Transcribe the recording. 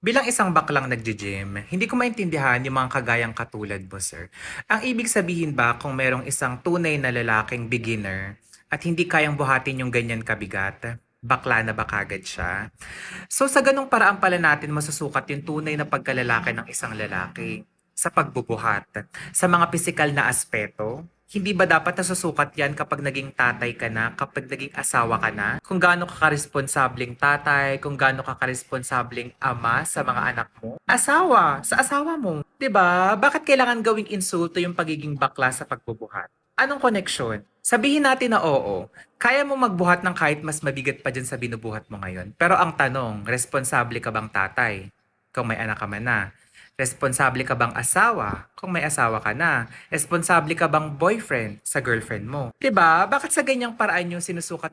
Bilang isang baklang naggi-gym, hindi ko maintindihan yung mga kagayang katulad mo, sir. Ang ibig sabihin ba kung merong isang tunay na lalaking beginner at hindi kayang buhatin yung ganyan kabigat, bakla na ba kagad siya? So sa ganong paraan pala natin masusukat yung tunay na pagkalalaki ng isang lalaki sa pagbubuhat. Sa mga pisikal na aspeto, hindi ba dapat nasusukat yan kapag naging tatay ka na, kapag naging asawa ka na? Kung gaano ka karesponsabling tatay, kung gaano ka karesponsabling ama sa mga anak mo? Asawa, sa asawa mo. 'Di ba? Bakit kailangan gawing insulto yung pagiging bakla sa pagbubuhat? Anong koneksyon? Sabihin natin na oo, kaya mo magbuhat ng kahit mas mabigat pa dyan sa binubuhat mo ngayon. Pero ang tanong, responsable ka bang tatay? Kung may anak ka man na. Responsable ka bang asawa kung may asawa ka na? Responsable ka bang boyfriend sa girlfriend mo? 'Di ba? Bakit sa ganyang paraan yung sinusukat yung